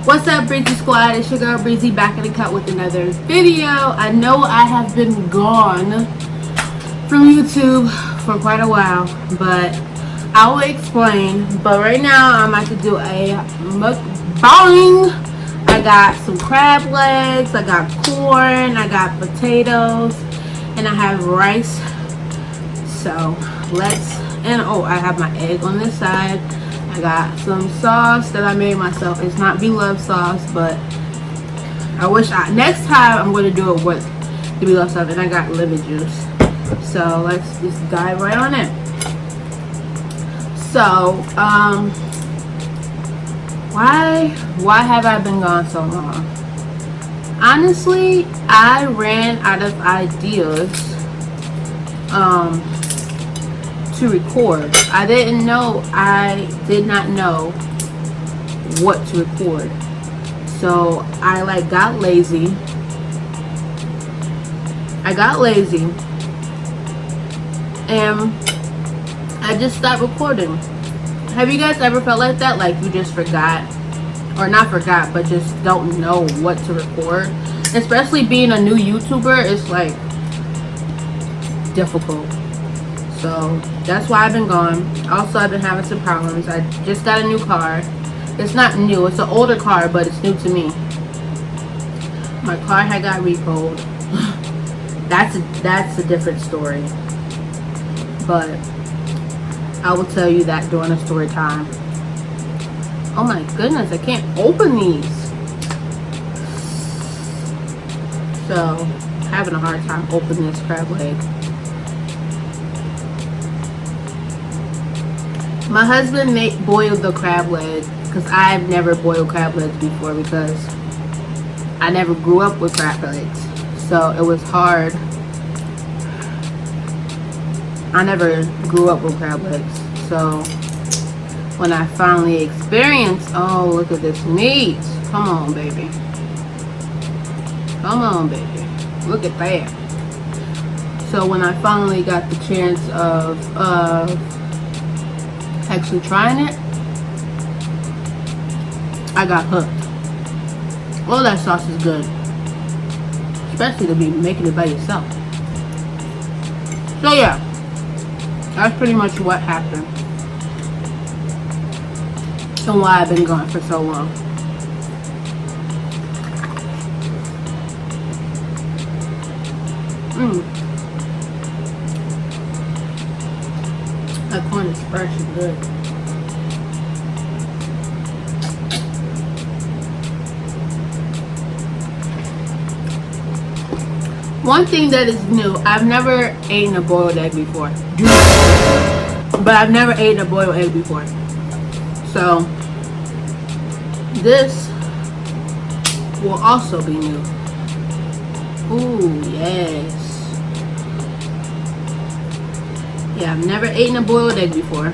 What's up, Breezy Squad? It's your girl Breezy back in the cut with another video. I know I have been gone from YouTube for quite a while, but I will explain. But right now I'm about to do a mukbang. I got some crab legs, I got corn, I got potatoes, and I have rice. So oh, I have my egg on this side. I got some sauce that I made myself. It's not beloved sauce, but I wish next time I'm going to do it with the beloved sauce. And I got lemon juice. So let's just dive right on it. So why have I been gone so long? Honestly, I ran out of ideas to record. I did not know what to record. So I got lazy. And I just stopped recording. Have you guys ever felt like that? Like you just forgot, or not forgot, but just don't know what to record? Especially being a new YouTuber, it's like difficult. So that's why I've been gone. Also, I've been having some problems. I just got a new car. It's not new, it's an older car, but it's new to me. My car had got repoed. That's a different story, but I will tell you that during a story time. Oh my goodness, I can't open these. So having a hard time opening this crab leg. My husband boiled the crab leg because I've never boiled crab legs before because I never grew up with crab legs. So it was hard. I never grew up with crab legs. So when I finally experienced, oh, look at this meat. Come on, baby. Come on, baby. Look at that. So when I finally got the chance of actually trying it, I got hooked. Well, that sauce is good, especially to be making it by yourself. So yeah, that's pretty much what happened and why I've been gone for so long. That corn is fresh and good. One thing that is new, I've never eaten a boiled egg before. But I've never eaten a boiled egg before. So this will also be new. Ooh, yes. Yeah, I've never eaten a boiled egg before,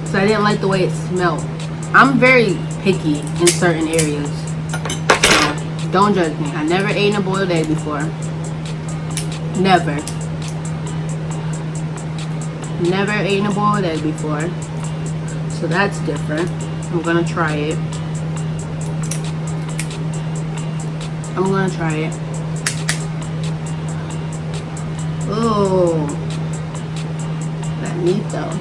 so I didn't like the way it smelled. I'm very picky in certain areas, so don't judge me. I never eaten a boiled egg before. Never eaten a boiled egg before, so that's different. I'm gonna try it. Oh, meat though.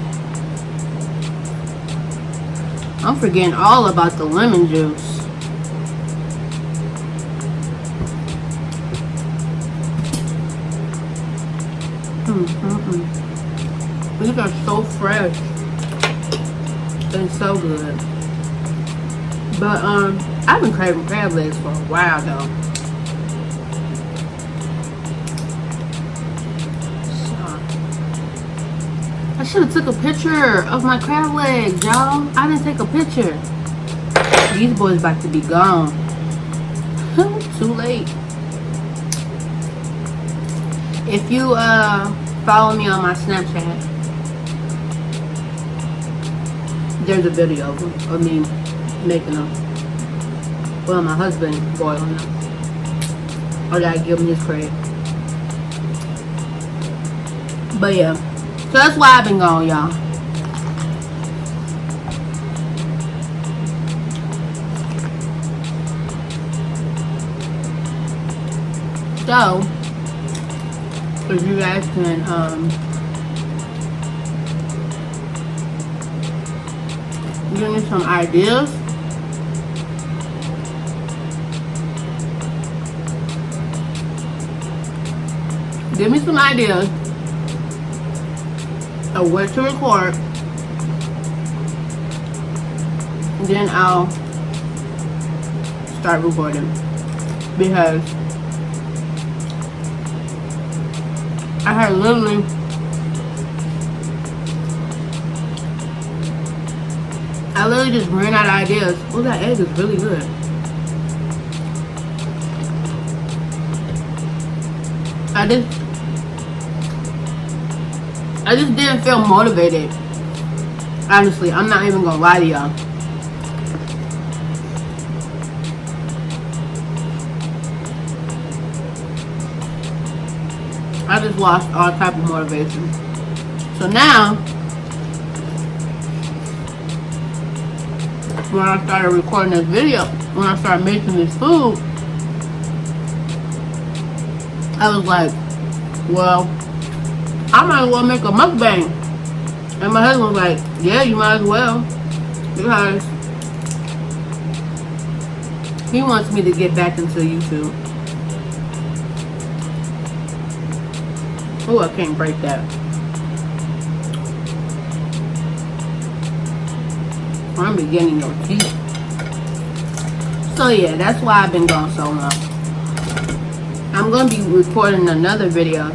I'm forgetting all about the lemon juice. These are so fresh and so good. But I've been craving crab legs for a while though. I should have took a picture of my crab legs, y'all. I didn't take a picture. These boys about to be gone. Too late. If you follow me on my Snapchat, there's a video of me making them. Well, my husband boiling them. I gotta give him his credit. But yeah. So that's why I've been gone, y'all. So, if you guys can give me some ideas, of what to record, then I'll start recording, because I literally just ran out of ideas. Oh, that egg is really good. I just didn't feel motivated. Honestly, I'm not even gonna lie to y'all. I just lost all type of motivation. So now, when I started recording this video, when I started making this food, I was like, well, I might as well make a mukbang. And my husband was like, yeah, you might as well, because he wants me to get back into YouTube. Oh, I can't break that. I'm beginning your teeth. So yeah, that's why I've been gone so long. I'm gonna be recording another video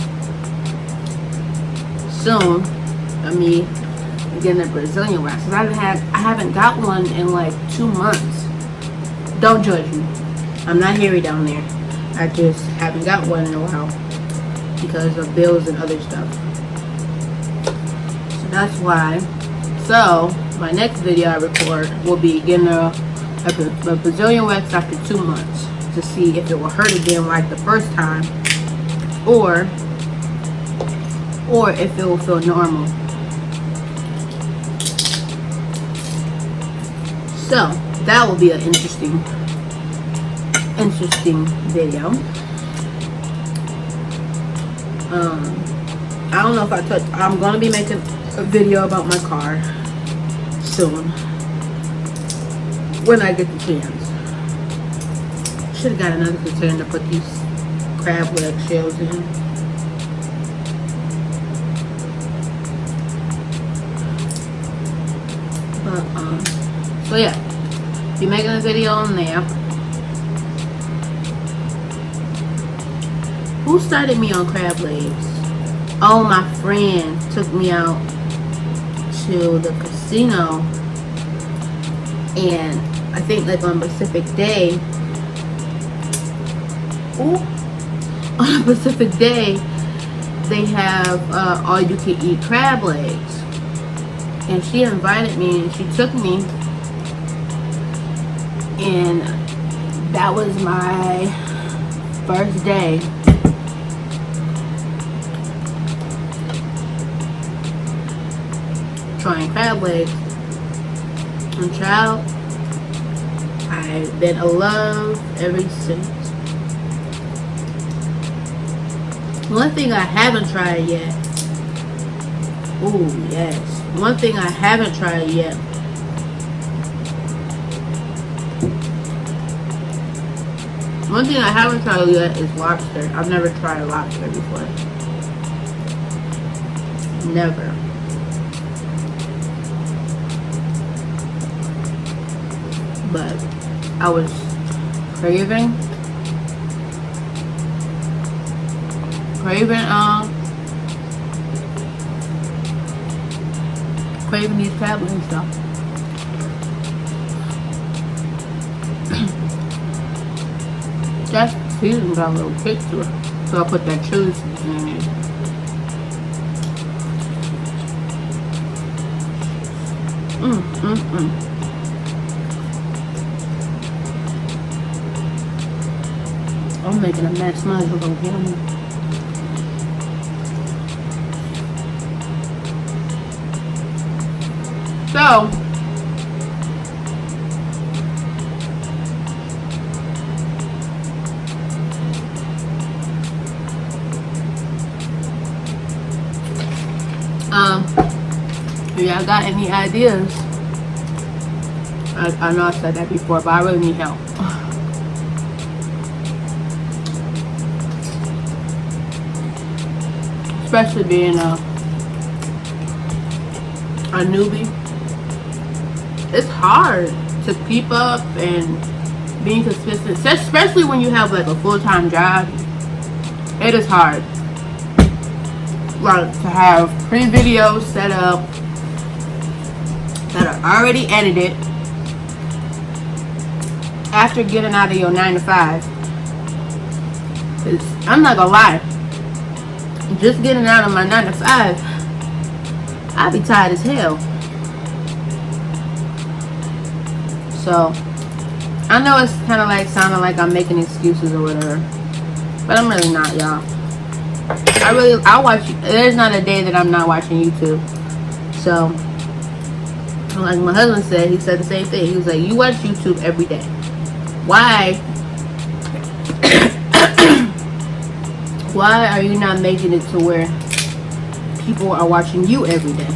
soon of me getting a Brazilian wax. I haven't got one in like 2 months. Don't judge me. I'm not hairy down there. I just haven't got one in a while because of bills and other stuff. So that's why. So my next video I record will be getting a Brazilian wax after 2 months to see if it will hurt again like the first time, or if it will feel normal. So that will be an interesting video. I don't know if I'm gonna be making a video about my car soon when I get the chance. Should have got another container to put these crab leg shells in. But so yeah, be making a video on there. Who started me on crab legs? Oh, my friend took me out to the casino, and I think like on Pacific Day. Ooh, on Pacific Day, they have all you can eat crab legs, and she invited me and she took me, and that was my first day trying crab legs. And child, I've been in love ever since. One thing I haven't tried yet. Oh yes. One thing I haven't tried yet. One thing I haven't tried yet is lobster. I've never tried lobster before. Never. But I was craving these crab legs stuff. That season got a little kick to it, so I put that chili seasoning in it. I'm making a mess. Might as well go get them. So, If y'all got any ideas, I know I said that before, but I really need help. Especially being a newbie. It's hard to keep up and being consistent, especially when you have like a full-time job. It is hard. Like to have pre-videos set up that are already edited after getting out of your 9 to 5. I'm not gonna lie, just getting out of my 9 to 5, I'd be tired as hell. So I know it's kind of like sounding like I'm making excuses or whatever, but I'm really not, y'all. I watch. There's not a day that I'm not watching YouTube. So, like my husband said, he said the same thing. He was like, "You watch YouTube every day. Why? Why are you not making it to where people are watching you every day?"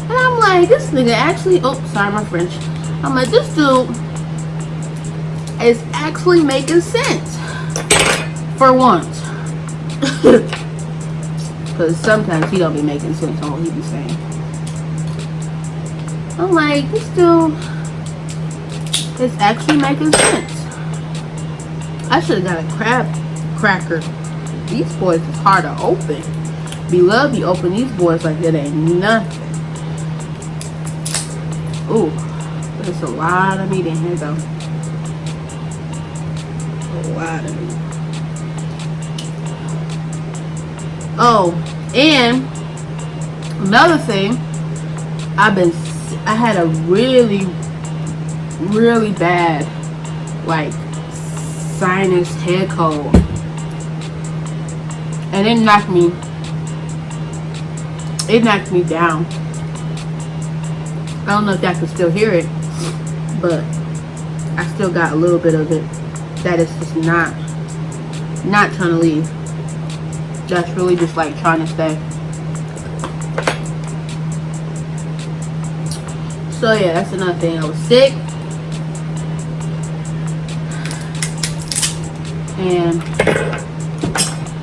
And I'm like, this nigga actually. Oh, sorry, my French. I'm like, this dude is actually making sense for once. Because sometimes he don't be making sense on what he be saying. I'm like, this dude is actually making sense. I should have got a crab cracker. These boys is hard to open. Beloved, you open these boys like that ain't nothing. Ooh, there's a lot of meat in here though. A lot of meat. Oh, and another thing, I had a really bad like sinus head cold, and it knocked me down. I don't know if y'all can still hear it, but I still got a little bit of it that is just not trying to leave. That's really just like trying to stay. So yeah, that's another thing. I was sick, and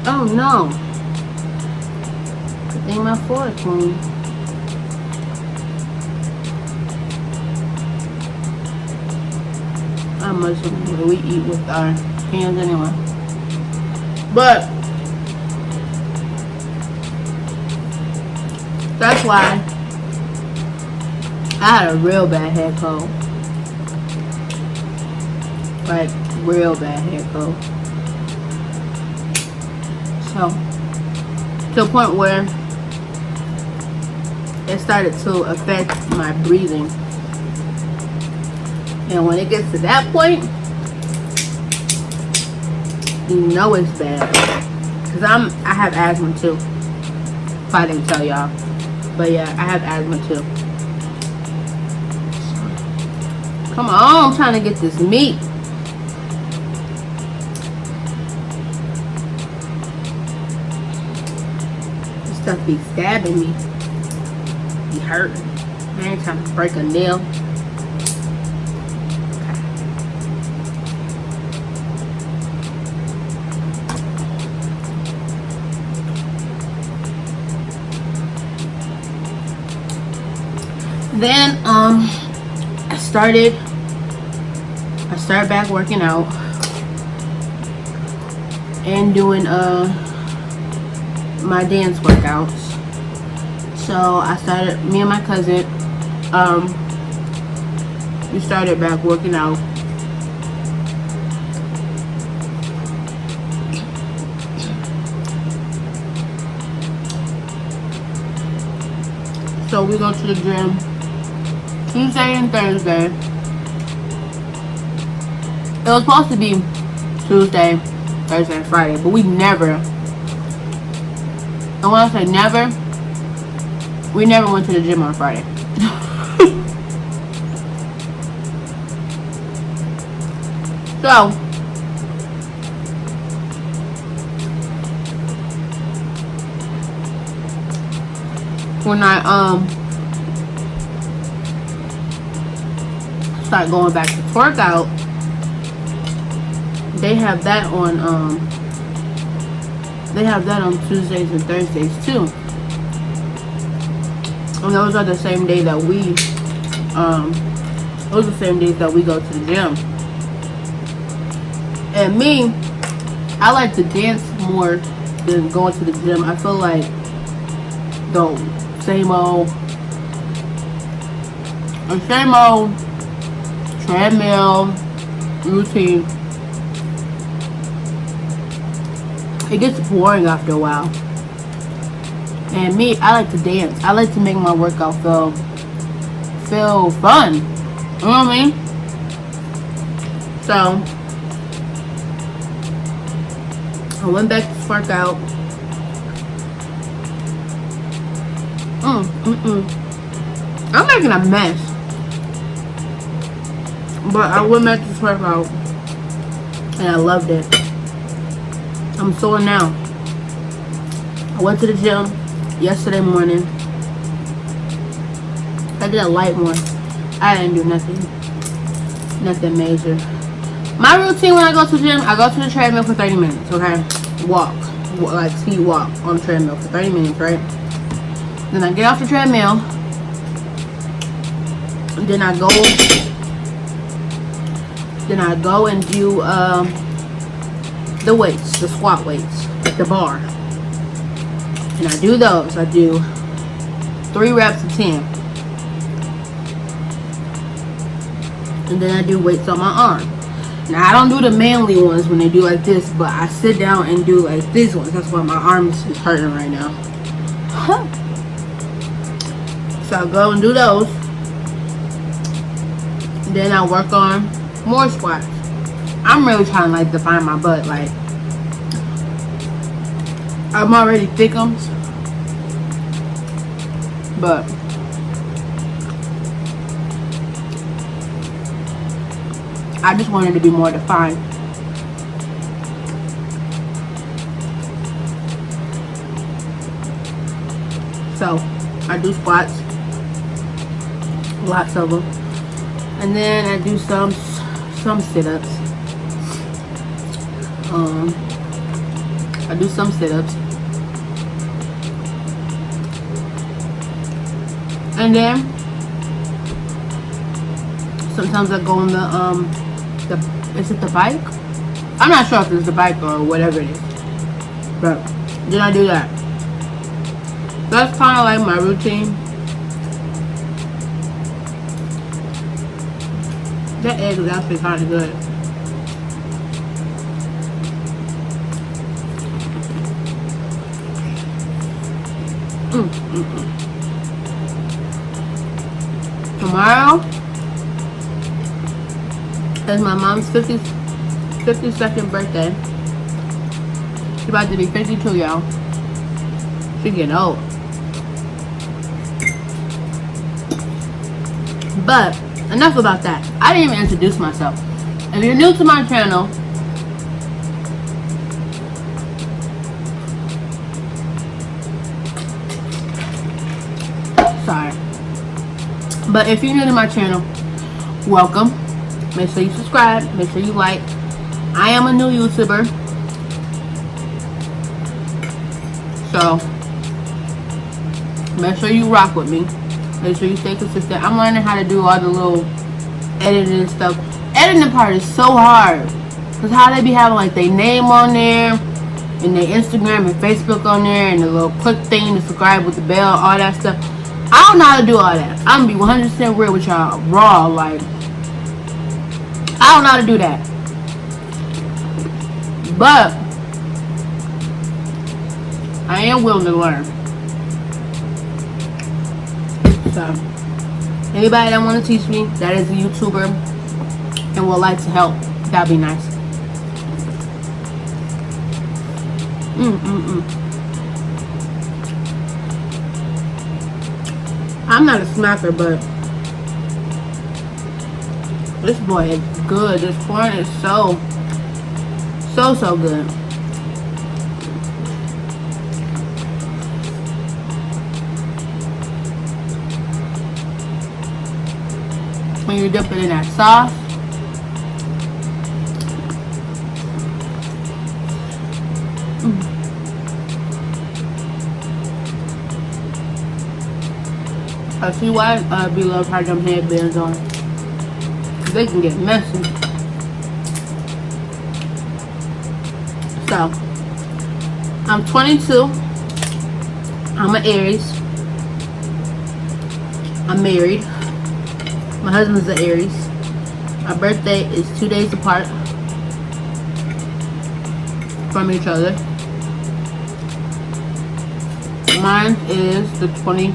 oh no, I think my floor is clean. How much do we eat with our hands anyway? But that's why I had a real bad head cold. Like, real bad head cold. So, to a point where it started to affect my breathing. And when it gets to that point, you know it's bad. Because I have asthma too. If I didn't tell y'all. But yeah, I have asthma too. Come on, I'm trying to get this meat. This stuff be stabbing me. Be hurting. I ain't trying to break a nail. Then I started back working out and doing my dance workouts. So me and my cousin we started back working out. So we go to the gym Tuesday and Thursday. It was supposed to be Tuesday, Thursday, and Friday, but we never, and when I say never, we never went to the gym on Friday. So, when I start going back to twerk out, they have that on Tuesdays and Thursdays too. And those are the same day that we those are the same days that we go to the gym. And me, I like to dance more than going to the gym. I feel like the same old treadmill routine, it gets boring after a while. And me, I like to dance. I like to make my workout feel fun. You know what I mean? So I went back to work out. I'm making a mess. But I went back to work out and I loved it. I'm sore now. I went to the gym yesterday morning. I did a light one. I didn't do nothing major. My routine when I go to the gym, I go to the treadmill for 30 minutes, okay? Walk, like speed walk on the treadmill for 30 minutes, right? Then I get off the treadmill. And then I go and do the weights, the squat weights, at the bar. And I do those. I do 3 reps of 10. And then I do weights on my arm. Now I don't do the manly ones when they do like this, but I sit down and do like these ones. That's why my arms is hurting right now. So I go and do those. Then I work on more squats. I'm really trying to like define my butt. Like I'm already thickums, but I just wanted to be more defined. So I do squats, lots of them, and then I do some sit-ups. I do some sit-ups, and then sometimes I go on is it the bike? I'm not sure if it's the bike or whatever it is, but then I do that. That's kind of like my routine. That egg is actually kind of good. Tomorrow is my mom's 52nd birthday. She's about to be 52, y'all. She's getting old. But enough about that. I didn't even introduce myself. If you're new to my channel, sorry, but if you're new to my channel, welcome. Make sure you subscribe, make sure you like. I am a new YouTuber, so make sure you rock with me. Make sure you stay consistent. I'm learning how to do all the little editing and stuff. Editing part is so hard, because how they be having like their name on there and their Instagram and Facebook on there and the little click thing to subscribe with the bell, all that stuff. I don't know how to do all that. I'm gonna be 100% real with y'all, raw. Like, I don't know how to do that. But I am willing to learn. So anybody that want to teach me that is a YouTuber and would like to help, that'd be nice. I'm not a smacker, but this boy is good. This corn is so good. when you dip it in that sauce. I see why we love how them headbands on. They can get messy. So, I'm 22. I'm an Aries. I'm married. My husband's an Aries. Our birthday is 2 days apart from each other. Mine is the 20.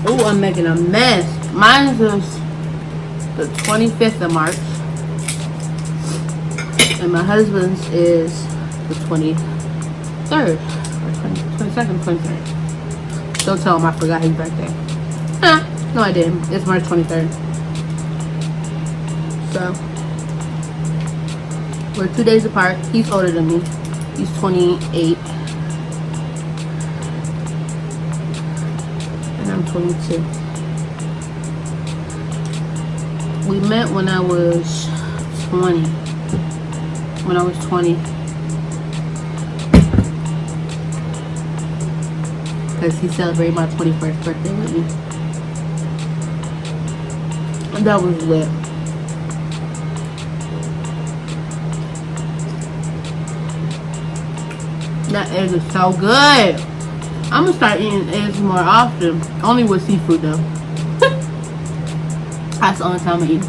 Oh, I'm making a mess. Mine is the 25th of March. And my husband's is the 23rd. Or 22nd, 23rd. Don't tell him I forgot his birthday. No, I didn't. It's March 23rd. So, we're 2 days apart. He's older than me. He's 28. And I'm 22. We met when I was 20. When I was 20. Because he celebrated my 21st birthday with me. And that was lit. That egg is so good. I'm gonna start eating eggs more often. Only with seafood though. That's the only time I eat.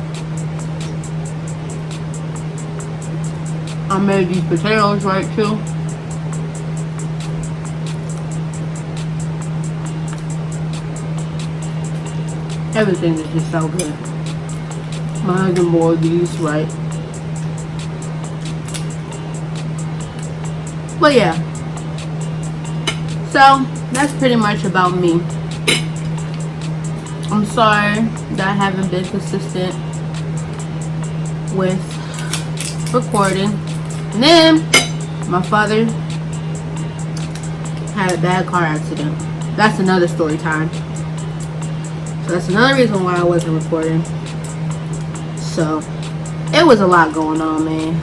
I made these potatoes right too. Everything is just so good. My husband boiled these right. But yeah. So that's pretty much about me. I'm sorry that I haven't been consistent with recording. And then my father had a bad car accident. That's another story time. So that's another reason why I wasn't recording. So it was a lot going on, man.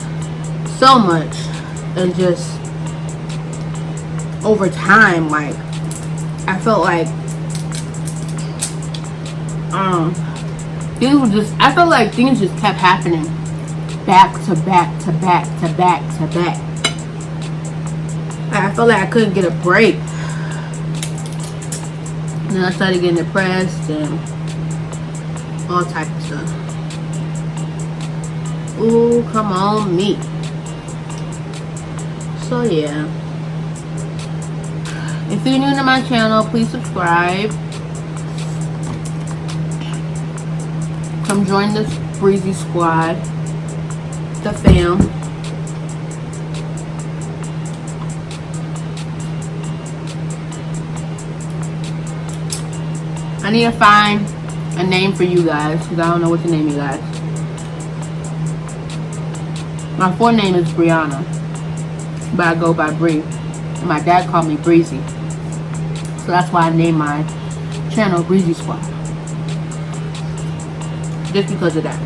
So much. And just over time, like I felt like I felt like things just kept happening back to back to back to back to back. I felt like I couldn't get a break. And then I started getting depressed and all type of stuff. Ooh, come on me. So yeah. If you're new to my channel, please subscribe. Come join this breezy squad. The fam. I need to find a name for you guys because I don't know what to name you guys. My full name is Brianna, but I go by Bree. And my dad called me Breezy. So that's why I named my channel Breezy Squad. Just because of that.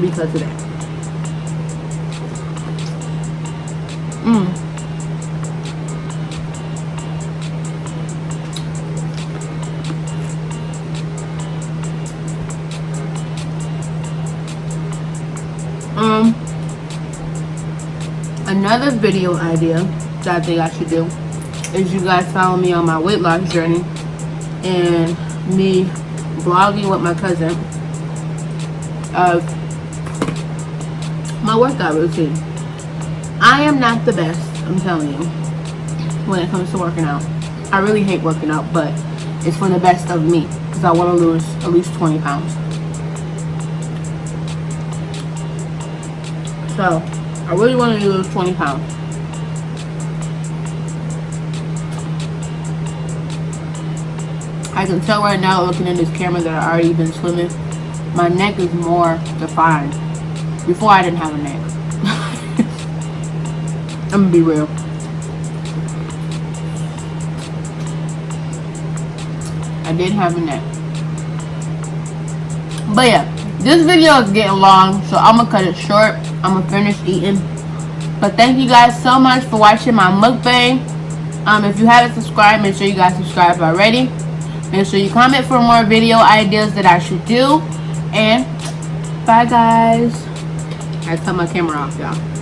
Because of that. Another video idea that I think I should do is you guys follow me on my weight loss journey and me vlogging with my cousin of my workout routine. I am not the best, I'm telling you, when it comes to working out. I really hate working out, but it's for the best of me because I want to lose at least 20 pounds. So I really want to lose 20 pounds. I can tell right now, looking in this camera, that I've already been slimming. My neck is more defined. Before I didn't have a neck. I'm gonna be real. I did have a nap. But yeah, this video is getting long, so I'm gonna cut it short. I'm gonna finish eating. But thank you guys so much for watching my mukbang. If you haven't subscribed, make sure you guys subscribe already. Make sure you comment for more video ideas that I should do. And bye guys. I cut my camera off, y'all.